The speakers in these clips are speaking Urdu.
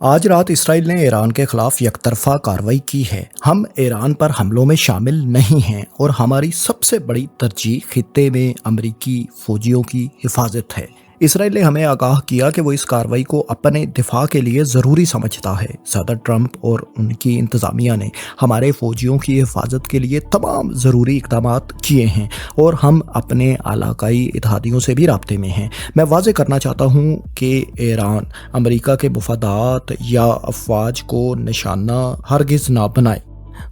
آج رات اسرائیل نے ایران کے خلاف یک طرفہ کارروائی کی ہے۔ ہم ایران پر حملوں میں شامل نہیں ہیں اور ہماری سب سے بڑی ترجیح خطے میں امریکی فوجیوں کی حفاظت ہے۔ اسرائیل نے ہمیں آگاہ کیا کہ وہ اس کارروائی کو اپنے دفاع کے لیے ضروری سمجھتا ہے۔ صدر ٹرمپ اور ان کی انتظامیہ نے ہمارے فوجیوں کی حفاظت کے لیے تمام ضروری اقدامات کیے ہیں اور ہم اپنے علاقائی اتحادیوں سے بھی رابطے میں ہیں۔ میں واضح کرنا چاہتا ہوں کہ ایران امریکہ کے مفادات یا افواج کو نشانہ ہرگز نہ بنائے۔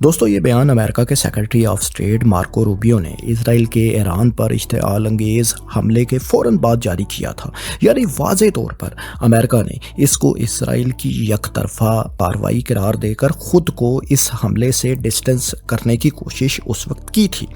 دوستو، یہ بیان امریکہ کے secretary of state Marco Rubio نے اسرائیل کے ایران پر اشتعال انگیز حملے کے فوراً بعد جاری کیا تھا۔ یعنی واضح طور پر امریکہ نے اس کو اسرائیل کی یک طرفہ کارروائی قرار دے کر خود کو اس حملے سے ڈسٹنس کرنے کی کوشش اس وقت کی تھی۔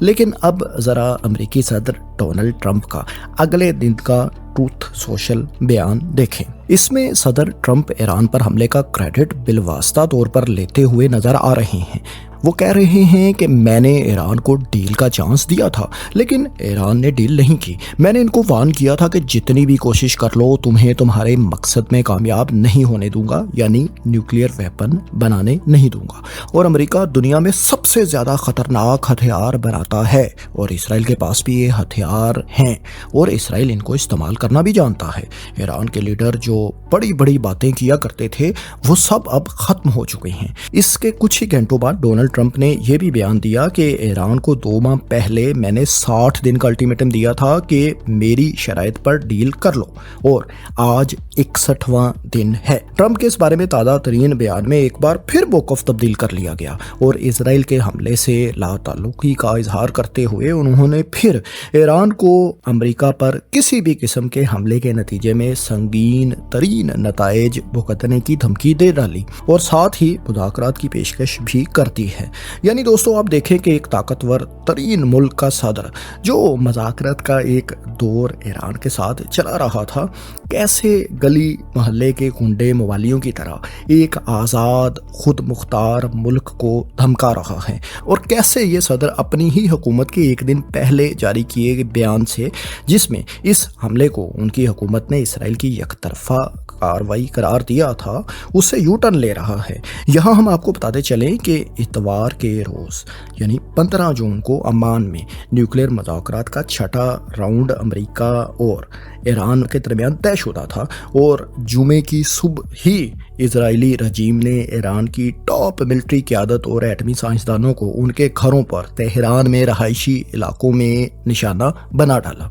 لیکن اب ذرا امریکی صدر ڈونلڈ ٹرمپ کا اگلے دن کا ٹروتھ سوشل بیان دیکھیں۔ اس میں صدر ٹرمپ ایران پر حملے کا کریڈٹ بالواسطہ طور پر لیتے ہوئے نظر آ رہے ہیں۔ وہ کہہ رہے ہیں کہ میں نے ایران کو ڈیل کا چانس دیا تھا لیکن ایران نے ڈیل نہیں کی۔ میں نے ان کو وارن کیا تھا کہ جتنی بھی کوشش کر لو تمہیں تمہارے مقصد میں کامیاب نہیں ہونے دوں گا، یعنی نیوکلیئر ویپن بنانے نہیں دوں گا۔ اور امریکہ دنیا میں سب سے زیادہ خطرناک ہتھیار بناتا ہے اور اسرائیل کے پاس بھی یہ ہتھیار ہیں اور اسرائیل ان کو استعمال کرنا بھی جانتا ہے۔ ایران کے لیڈر جو بڑی بڑی باتیں کیا کرتے تھے وہ سب اب ختم ہو چکے ہیں۔ اس کے کچھ ہی گھنٹوں بعد ڈونلڈ ٹرمپ نے یہ بھی بیان دیا کہ ایران کو 2 ماہ پہلے میں نے 60 دن کا الٹیمیٹم دیا تھا کہ میری شرائط پر ڈیل کر لو، اور آج 61واں دن ہے۔ ٹرمپ کے اس بارے میں تازہ ترین بیان میں ایک بار پھر موقف تبدیل کر لیا گیا اور اسرائیل کے حملے سے لا تعلقی کا اظہار کرتے ہوئے انہوں نے پھر ایران کو امریکہ پر کسی بھی قسم کے حملے کے نتیجے میں سنگین ترین نتائج بھگتنے کی دھمکی دے ڈالی اور ساتھ ہی مذاکرات کی پیشکش بھی کر دی ہے۔ یعنی دوستو، آپ دیکھیں کہ ایک طاقتور ترین ملک کا صدر جو مذاکرات کا ایک دور ایران کے ساتھ چلا رہا تھا، کیسے گلی محلے کے گنڈے موالیوں کی طرح ایک آزاد خود مختار ملک کو دھمکا رہا ہے، اور کیسے یہ صدر اپنی ہی حکومت کے ایک دن پہلے جاری کیے گئے بیان سے، جس میں اس حملے کو ان کی حکومت نے اسرائیل کی یک طرفہ کارروائی قرار دیا تھا، اس سے یو ٹرن لے رہا ہے۔ یہاں ہم آپ کو بتاتے چلیں کہ اتوار کے روز یعنی 15 جون کو عمان میں نیوکلیئر مذاکرات کا 6واں راؤنڈ امریکہ اور ایران کے درمیان طے شدہ تھا، اور جمعے کی صبح ہی اسرائیلی رجیم نے ایران کی ٹاپ ملٹری قیادت اور ایٹمی سائنسدانوں کو ان کے گھروں پر تہران میں رہائشی علاقوں میں نشانہ بنا ڈالا۔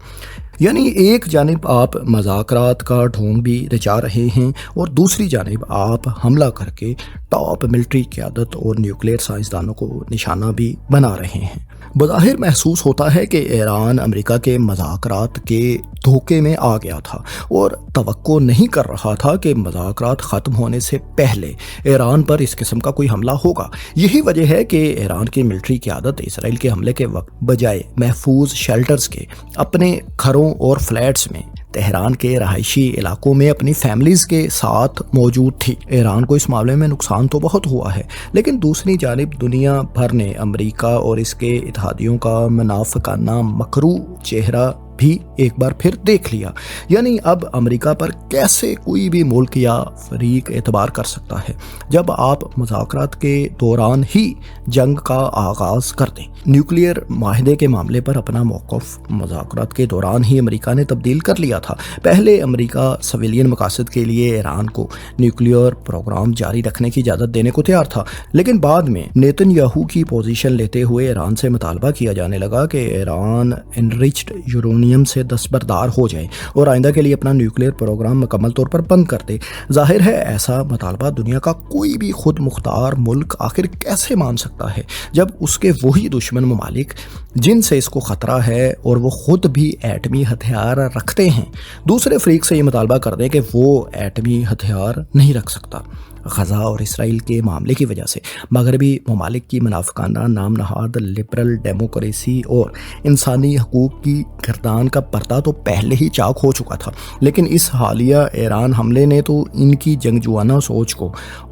یعنی ایک جانب آپ مذاکرات کا ڈھونگ بھی رچا رہے ہیں اور دوسری جانب آپ حملہ کر کے ٹاپ ملٹری قیادت اور نیوکلیئر سائنسدانوں کو نشانہ بھی بنا رہے ہیں۔ بظاہر محسوس ہوتا ہے کہ ایران امریکہ کے مذاکرات کے دھوکے میں آ گیا تھا اور توقع نہیں کر رہا تھا کہ مذاکرات ختم ہونے سے پہلے ایران پر اس قسم کا کوئی حملہ ہوگا۔ یہی وجہ ہے کہ ایران کی ملٹری قیادت اسرائیل کے حملے کے وقت بجائے محفوظ شیلٹرز کے اپنے گھروں اور فلیٹس میں تہران کے رہائشی علاقوں میں اپنی فیملیز کے ساتھ موجود تھی۔ ایران کو اس معاملے میں نقصان تو بہت ہوا ہے، لیکن دوسری جانب دنیا بھر نے امریکہ اور اس کے اتحادیوں کا منافقانہ مکروہ چہرہ بھی ایک بار پھر دیکھ لیا۔ یعنی اب امریکہ پر کیسے کوئی بھی ملک یا فریق اعتبار کر سکتا ہے جب آپ مذاکرات کے دوران ہی جنگ کا آغاز کر دیں۔ نیوکلیئر معاہدے کے معاملے پر اپنا موقف مذاکرات کے دوران ہی امریکہ نے تبدیل کر لیا تھا۔ پہلے امریکہ سویلین مقاصد کے لیے ایران کو نیوکلیئر پروگرام جاری رکھنے کی اجازت دینے کو تیار تھا، لیکن بعد میں نیتن یاہو کی پوزیشن لیتے ہوئے ایران سے مطالبہ کیا جانے لگا کہ ایران انریچڈ یورینیم سے دستبردار ہو جائے اور آئندہ کے لیے اپنا نیوکلیئر پروگرام مکمل طور پر بند کر دے۔ ظاہر ہے ایسا مطالبہ دنیا کا کوئی بھی خود مختار ملک آخر کیسے مان سکتا ہے جب اس کے وہی دشمن ممالک جن سے اس کو خطرہ ہے اور وہ خود بھی ایٹمی ہتھیار رکھتے ہیں، دوسرے فریق سے یہ مطالبہ کر دیں کہ وہ ایٹمی ہتھیار نہیں رکھ سکتا۔ غزہ اور اسرائیل کے معاملے کی وجہ سے مغربی ممالک کی منافقانہ نام نہاد لبرل ڈیموکریسی اور انسانی حقوق کی گردان کا پردہ تو پہلے ہی چاک ہو چکا تھا، لیکن اس حالیہ ایران حملے نے تو ان کی جنگجوانہ سوچ کو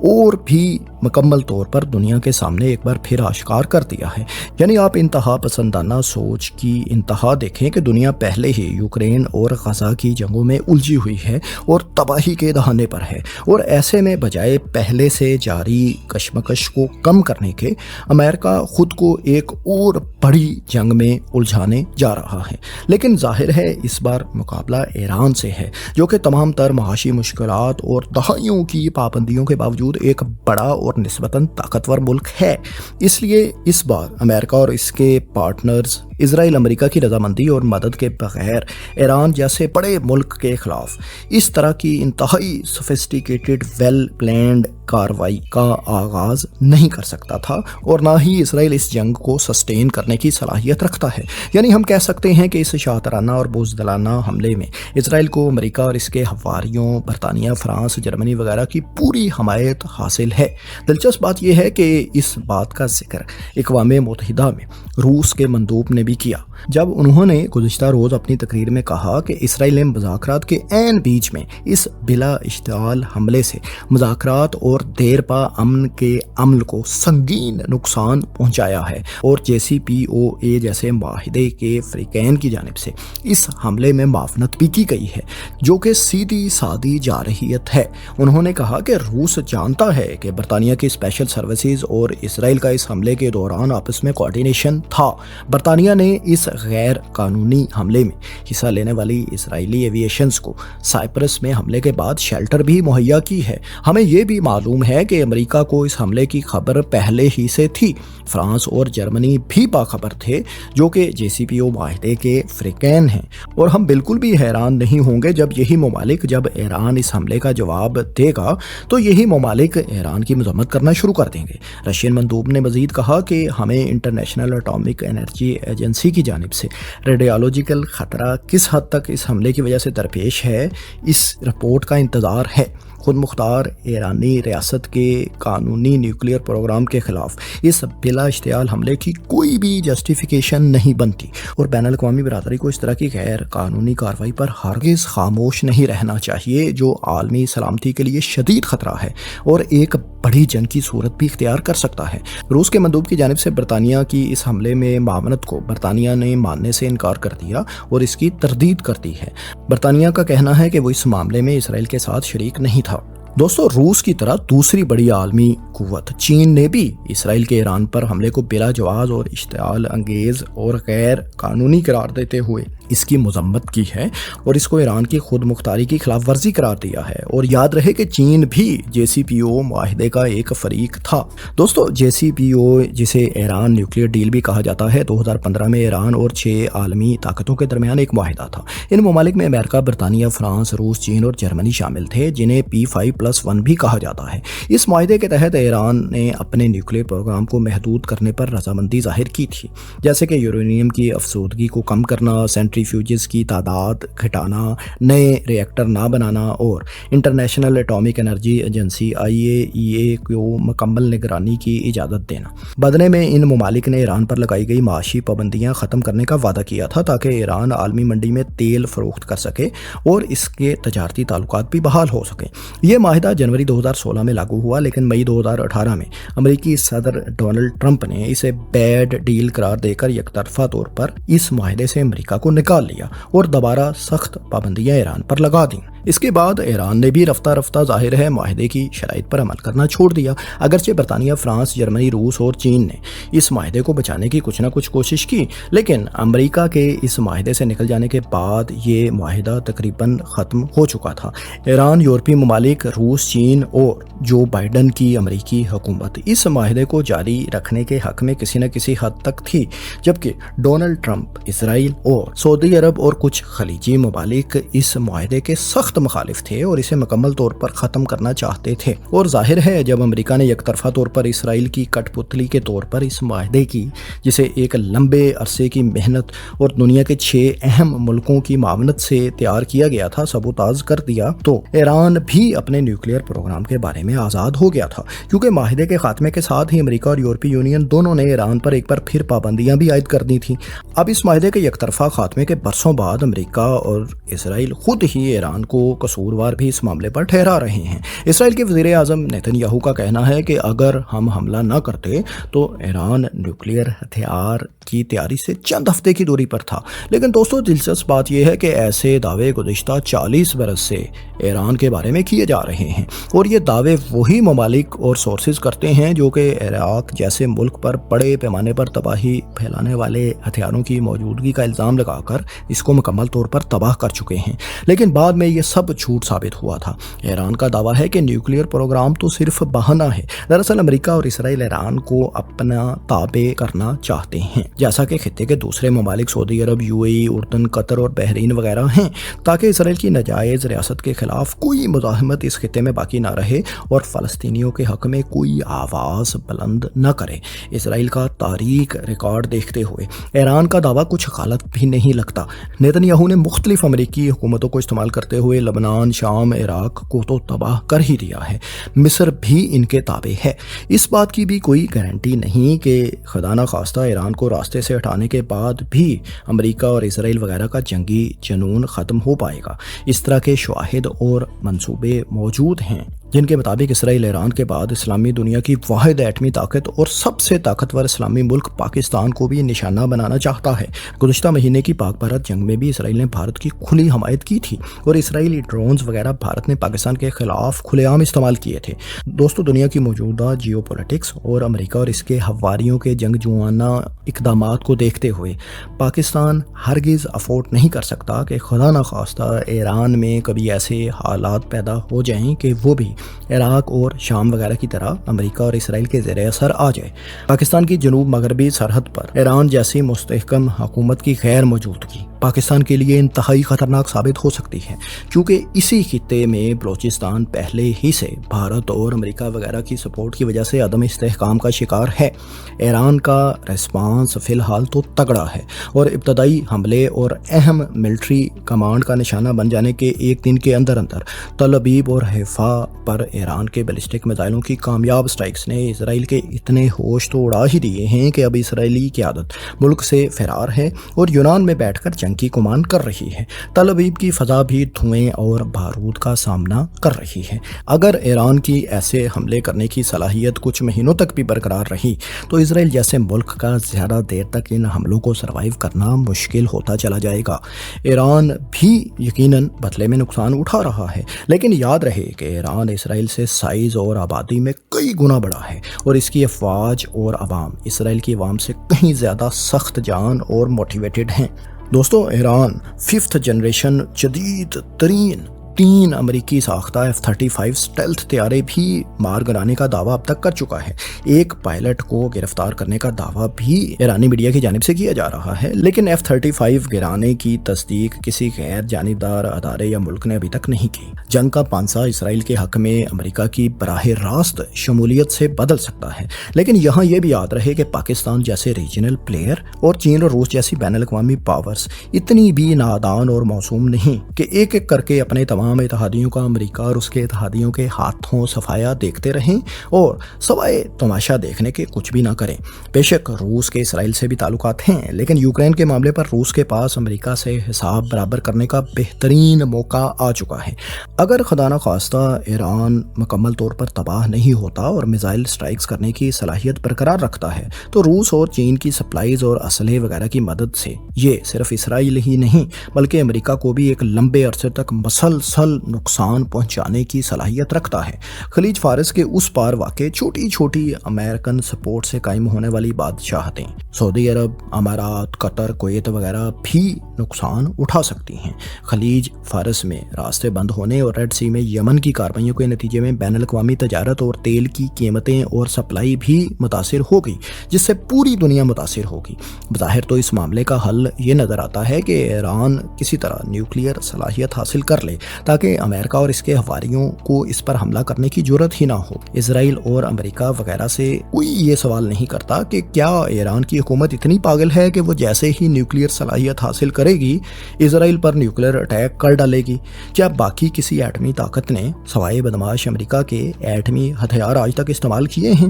اور بھی مکمل طور پر دنیا کے سامنے ایک بار پھر آشکار کر دیا ہے۔ یعنی آپ انتہا پسندانہ سوچ کی انتہا دیکھیں کہ دنیا پہلے ہی یوکرین اور غزہ کی جنگوں میں الجھی ہوئی ہے اور تباہی کے دہانے پر ہے، اور ایسے میں بجائے پہلے سے جاری کشمکش کو کم کرنے کے امریکہ خود کو ایک اور بڑی جنگ میں الجھانے جا رہا ہے۔ لیکن ظاہر ہے اس بار مقابلہ ایران سے ہے، جو کہ تمام تر معاشی مشکلات اور دہائیوں کی پابندیوں کے باوجود ایک بڑا اور نسبتاً طاقتور ملک ہے۔ اس لیے اس بار امریکہ اور اس کے پارٹنرز اسرائیل امریکہ کی رضامندی اور مدد کے بغیر ایران جیسے بڑے ملک کے خلاف اس طرح کی انتہائی سوفسٹیکیٹڈ ویل پلانڈ کارروائی کا آغاز نہیں کر سکتا تھا، اور نہ ہی اسرائیل اس جنگ کو سسٹین کرنے کی صلاحیت رکھتا ہے۔ یعنی ہم کہہ سکتے ہیں کہ اس شاطرانہ اور بزدلانہ حملے میں اسرائیل کو امریکہ اور اس کے حواریوں برطانیہ، فرانس، جرمنی وغیرہ کی پوری حمایت حاصل ہے۔ دلچسپ بات یہ ہے کہ اس بات کا ذکر اقوام متحدہ میں روس کے مندوب نے بھی کیا، جب انہوں نے گزشتہ روز اپنی تقریر میں کہا کہ اسرائیل نے مذاکرات کے عین بیچ میں اس بلا اشتعال حملے سے مذاکرات اور دیر پا امن کے عمل کو سنگین نقصان پہنچایا ہے، اور JCPOA جیسے معاہدے کے فریقین کی جانب سے اس حملے میں معاونت بھی کی گئی ہے، جو کہ سیدھی سادی جارحیت ہے۔ انہوں نے کہا کہ روس جانتا ہے کہ برطانیہ کی اسپیشل سروسز اور اسرائیل کا اس حملے کے دوران آپس میں کوارڈینیشن تھا۔ برطانیہ نے اس غیر قانونی حملے میں حصہ لینے والی اسرائیلی ایویشنز کو سائپرس میں حملے کے بعد شیلٹر بھی مہیا کی ہے۔ ہمیں یہ بھی معلوم ہے کہ امریکہ کو اس حملے کی خبر پہلے ہی سے تھی۔ فرانس اور جرمنی بھی باخبر تھے، جو کہ JCPOA معاہدے کے فریقین ہیں، اور ہم بالکل بھی حیران نہیں ہوں گے جب یہی ممالک، جب ایران اس حملے کا جواب دے گا تو یہی ممالک ایران کی مذمت کرنا شروع کر دیں گے۔ رشین مندوب نے مزید کہا کہ ہمیں انٹرنیشنل اٹامک انرجی ایجنسی کی جانب سے ریڈیالوجیکل خطرہ کس حد تک اس حملے کی وجہ سے درپیش ہے، اس رپورٹ کا انتظار ہے۔ خود مختار ایرانی ریاست کے قانونی نیوکلیئر پروگرام کے خلاف اس بلا اشتعال حملے کی کوئی بھی جسٹیفیکیشن نہیں بنتی، اور بین الاقوامی برادری کو اس طرح کی غیر قانونی کارروائی پر ہرگز خاموش نہیں رہنا چاہیے، جو عالمی سلامتی کے لیے شدید خطرہ ہے اور ایک بڑی جنگ کی صورت بھی اختیار کر سکتا ہے۔ روس کے مندوب کی جانب سے برطانیہ کی اس حملے میں معاونت کو برطانیہ نے ماننے سے انکار کر دیا اور اس کی تردید کر دی ہے۔ برطانیہ کا کہنا ہے کہ وہ اس معاملے میں اسرائیل کے ساتھ شریک نہیں تھا۔ دوستو، روس کی طرح دوسری بڑی عالمی قوت چین نے بھی اسرائیل کے ایران پر حملے کو بلا جواز اور اشتعال انگیز اور غیر قانونی قرار دیتے ہوئے اس کی مذمت کی ہے اور اس کو ایران کی خود مختاری کی خلاف ورزی قرار دیا ہے۔ اور یاد رہے کہ چین بھی JCPOA معاہدے کا ایک فریق تھا۔ دوستو، JCPOA جسے ایران نیوکلیئر ڈیل بھی کہا جاتا ہے، 2015 میں ایران اور 6 عالمی طاقتوں کے درمیان ایک معاہدہ تھا۔ ان ممالک میں امریکہ، برطانیہ، فرانس، روس، چین اور جرمنی شامل تھے، جنہیں P5+1 بھی کہا جاتا ہے۔ اس معاہدے کے تحت ایران نے اپنے نیوکلیئر پروگرام کو محدود کرنے پر رضامندی ظاہر کی تھی، جیسے کہ یورینیم کی افزودگی کو کم کرنا، سینٹریفیوجز کی تعداد گھٹانا، نئے ری ایکٹر نہ بنانا، اور international atomic energy agency IAEA کو مکمل نگرانی کی اجازت دینا۔ بدلے میں ان ممالک نے ایران پر لگائی گئی معاشی پابندیاں ختم کرنے کا وعدہ کیا تھا، تاکہ ایران عالمی منڈی میں تیل فروخت کر سکے اور اس کے تجارتی تعلقات بھی بحال ہو سکیں۔ یہ معاہدہ جنوری 2016 میں لاگو ہوا، لیکن مئی 2018 میں امریکی صدر ڈونلڈ ٹرمپ نے اسے بیڈ ڈیل قرار دے کر یک طرفہ طور پر اس معاہدے سے امریکہ کو نکال لیا اور دوبارہ سخت پابندیاں ایران پر لگا دیں۔ اس کے بعد ایران نے بھی رفتہ رفتہ ظاہر ہے معاہدے کی شرائط پر عمل کرنا چھوڑ دیا۔ اگرچہ برطانیہ، فرانس، جرمنی، روس اور چین نے اس معاہدے کو بچانے کی کچھ نہ کچھ کوشش کی، لیکن امریکہ کے اس معاہدے سے نکل جانے کے بعد یہ معاہدہ تقریباً ختم ہو چکا تھا۔ ایران، یورپی ممالک، روس، چین اور جو بائیڈن کی امریکی حکومت اس معاہدے کو جاری رکھنے کے حق میں کسی نہ کسی حد تک تھی، جبکہ ڈونلڈ ٹرمپ، اسرائیل اور سعودی عرب اور کچھ خلیجی ممالک اس معاہدے کے سخت سخت مخالف تھے اور اسے مکمل طور پر ختم کرنا چاہتے تھے، اور ظاہر ہے جب امریکہ نے یک طرفہ طور پر اسرائیل کی کٹ پتلی کے طور پر اس معاہدے کی، جسے ایک لمبے عرصے کی محنت اور دنیا کے 6 اہم ملکوں کی معاونت سے تیار کیا گیا تھا، سبوتاژ کر دیا، تو ایران بھی اپنے نیوکلیئر پروگرام کے بارے میں آزاد ہو گیا تھا، کیونکہ معاہدے کے خاتمے کے ساتھ ہی امریکہ اور یورپی یونین دونوں نے ایران پر ایک بار پھر پابندیاں بھی عائد کر دی تھیں۔ اب اس معاہدے کے یک طرفہ خاتمے کے برسوں بعد امریکہ اور اسرائیل خود ہی ایران کو قصوروار بھی اس معاملے پر ٹھہرا رہے ہیں۔ اسرائیل کے وزیر اعظم نیتن یاہو کا کہنا ہے کہ اگر ہم حملہ نہ کرتے تو ایران نیوکلیئر ہتھیار کی تیاری سے چند ہفتے کی دوری پر تھا، لیکن دوستو دلچسپ بات یہ ہے کہ ایسے دعوے گزشتہ 40 برس سے ایران کے بارے میں کیے جا رہے ہیں، اور یہ دعوے وہی ممالک اور سورسز کرتے ہیں جو کہ عراق جیسے ملک پر بڑے پیمانے پر تباہی پھیلانے والے ہتھیاروں کی موجودگی کا الزام لگا کر اس کو مکمل طور پر تباہ کر چکے ہیں، لیکن بعد میں یہ سب جھوٹ ثابت ہوا تھا۔ ایران کا دعویٰ ہے کہ نیوکلیئر پروگرام تو صرف بہانہ ہے، دراصل امریکہ اور اسرائیل ایران کو اپنا تابع کرنا چاہتے ہیں، جیسا کہ خطے کے دوسرے ممالک سعودی عرب، UAE، اردن، قطر اور بحرین وغیرہ ہیں، تاکہ اسرائیل کی ناجائز ریاست کے خلاف کوئی مزاحمت اس خطے میں باقی نہ رہے اور فلسطینیوں کے حق میں کوئی آواز بلند نہ کرے۔ اسرائیل کا تاریخ ریکارڈ دیکھتے ہوئے ایران کا دعویٰ کچھ غلط بھی نہیں لگتا۔ نیتن یاہو نے مختلف امریکی حکومتوں کو استعمال کرتے ہوئے لبنان، شام، عراق کو تو تباہ کر ہی دیا ہے، مصر بھی ان کے تابع ہے۔ اس بات کی بھی کوئی گارنٹی نہیں کہ خدا نخواستہ ایران کو راستے سے ہٹانے کے بعد بھی امریکہ اور اسرائیل وغیرہ کا جنگی جنون ختم ہو پائے گا۔ اس طرح کے شواہد اور منصوبے موجود ہیں جن کے مطابق اسرائیل ایران کے بعد اسلامی دنیا کی واحد ایٹمی طاقت اور سب سے طاقتور اسلامی ملک پاکستان کو بھی نشانہ بنانا چاہتا ہے۔ گزشتہ مہینے کی پاک بھارت جنگ میں بھی اسرائیل نے بھارت کی کھلی حمایت کی تھی اور اسرائیلی ڈرونز وغیرہ بھارت نے پاکستان کے خلاف کھلے عام استعمال کیے تھے۔ دوستو دنیا کی موجودہ جیو پولیٹکس اور امریکہ اور اس کے حواریوں کے جنگجوانہ اقدامات کو دیکھتے ہوئے پاکستان ہرگز افورڈ نہیں کر سکتا کہ خدا نخواستہ ایران میں کبھی ایسے حالات پیدا ہو جائیں کہ وہ بھی عراق اور شام وغیرہ کی طرح امریکہ اور اسرائیل کے زیر اثر آ جائے۔ پاکستان کی جنوب مغربی سرحد پر ایران جیسی مستحکم حکومت کی غیر موجودگی پاکستان کے لیے انتہائی خطرناک ثابت ہو سکتی ہے، کیونکہ اسی خطے میں بلوچستان پہلے ہی سے بھارت اور امریکہ وغیرہ کی سپورٹ کی وجہ سے عدم استحکام کا شکار ہے۔ ایران کا ریسپانس فی الحال تو تگڑا ہے اور ابتدائی حملے اور اہم ملٹری کمانڈ کا نشانہ بن جانے کے ایک دن کے اندر اندر تل ابیب اور حیفا پر ایران کے بیلسٹک میزائلوں کی کامیاب سٹرائکس نے اسرائیل کے اتنے ہوش تو اڑا ہی دیے ہیں کہ اب اسرائیلی قیادت ملک سے فرار ہے اور یونان میں بیٹھ کر جنگ کی کمان کر رہی ہے۔ تل ابیب کی فضا بھی دھوئیں اور بارود کا سامنا کر رہی ہے۔ اگر ایران کی ایسے حملے کرنے کی صلاحیت کچھ مہینوں تک بھی برقرار رہی تو اسرائیل جیسے ملک کا زیادہ دیر تک ان حملوں کو سروائیو کرنا مشکل ہوتا چلا جائے گا۔ ایران بھی یقیناً بدلے میں نقصان اٹھا رہا ہے، لیکن یاد رہے کہ ایران اسرائیل سے سائز اور آبادی میں کئی گنا بڑا ہے اور اس کی افواج اور عوام اسرائیل کی عوام سے کہیں زیادہ سخت جان اور موٹیویٹڈ ہیں۔ دوستو ایران 5th جنریشن جدید ترین 3 امریکی ساختہ F-35 سٹیلتھ طیارے بھی مار گرانے کا دعویٰ اب تک کر چکا ہے۔ ایک پائلٹ کو گرفتار کرنے کا دعویٰ بھی ایرانی میڈیا کی جانب سے کیا جا رہا ہے، لیکن F-35 گرانے کی تصدیق کسی غیر جانبدار ادارے یا ملک نے ابھی تک نہیں کی۔ جنگ کا پانسا اسرائیل کے حق میں امریکہ کی براہ راست شمولیت سے بدل سکتا ہے، لیکن یہاں یہ بھی یاد رہے کہ پاکستان جیسے ریجنل پلیئر اور چین اور روس جیسی بین الاقوامی پاورز اتنی بھی نادان اور معصوم نہیں کہ ایک ایک کر کے اپنے تمام اتحادیوں کا امریکہ اور اس کے اتحادیوں کے ہاتھوں صفایا دیکھتے رہیں اور سوائے تماشا دیکھنے کے کچھ بھی نہ کریں۔ بے شک روس کے اسرائیل سے بھی تعلقات ہیں، لیکن یوکرین کے معاملے پر روس کے پاس امریکہ سے حساب برابر کرنے کا بہترین موقع آ چکا ہے۔ اگر خدا نخواستہ ایران مکمل طور پر تباہ نہیں ہوتا اور میزائل سٹرائکس کرنے کی صلاحیت برقرار رکھتا ہے تو روس اور چین کی سپلائیز اور اسلحے وغیرہ کی مدد سے یہ صرف اسرائیل ہی نہیں بلکہ امریکہ کو بھی ایک لمبے عرصے تک مسلسل نقصان پہنچانے کی صلاحیت رکھتا ہے۔ خلیج فارس کے اس پار واقع چھوٹی چھوٹی امریکن سپورٹ سے قائم ہونے والی بادشاہتیں سعودی عرب، امارات، قطر، کویت وغیرہ بھی نقصان اٹھا سکتی ہیں۔ خلیج فارس میں راستے بند ہونے اور ریڈ سی میں یمن کی کارروائیوں کے نتیجے میں بین الاقوامی تجارت اور تیل کی قیمتیں اور سپلائی بھی متاثر ہوگی، جس سے پوری دنیا متاثر ہوگی۔ بظاہر تو اس معاملے کا حل یہ نظر آتا ہے کہ ایران کسی طرح نیوکلیئر صلاحیت حاصل کر لے تاکہ امریکہ اور اس کے حواریوں کو اس پر حملہ کرنے کی جرت ہی نہ ہو۔ اسرائیل اور امریکہ وغیرہ سے کوئی یہ سوال نہیں کرتا کہ کیا ایران کی حکومت اتنی پاگل ہے کہ وہ جیسے ہی نیوکلیئر صلاحیت حاصل کرے گی اسرائیل پر نیوکلیئر اٹیک کر ڈالے گی۔ کیا باقی کسی ایٹمی طاقت نے سوائے بدمعاش امریکہ کے ایٹمی ہتھیار آج تک استعمال کیے ہیں؟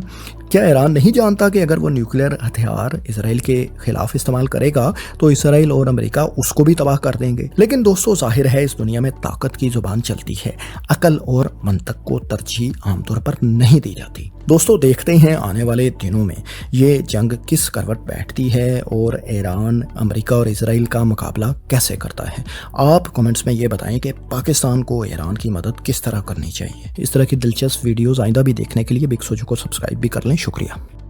کیا ایران نہیں جانتا کہ اگر وہ نیوکلیئر ہتھیار اسرائیل کے خلاف استعمال کرے گا تو اسرائیل اور امریکہ اس کو بھی تباہ کر دیں گے؟ لیکن دوستو، ظاہر ہے اس دنیا میں طاقت کی زبان چلتی ہے، عقل اور منطق کو ترجیح عام طور پر نہیں دی جاتی۔ دوستو، دیکھتے ہیں آنے والے دنوں میں یہ جنگ کس کروٹ بیٹھتی ہے اور ایران امریکہ اور اسرائیل کا مقابلہ کیسے کرتا ہے۔ آپ کمنٹس میں یہ بتائیں کہ پاکستان کو ایران کی مدد کس طرح کرنی چاہیے۔ اس طرح کی دلچسپ ویڈیوز آئندہ بھی دیکھنے کے لیے بگ سوچو کو سبسکرائب بھی کر لیں۔ شکریہ۔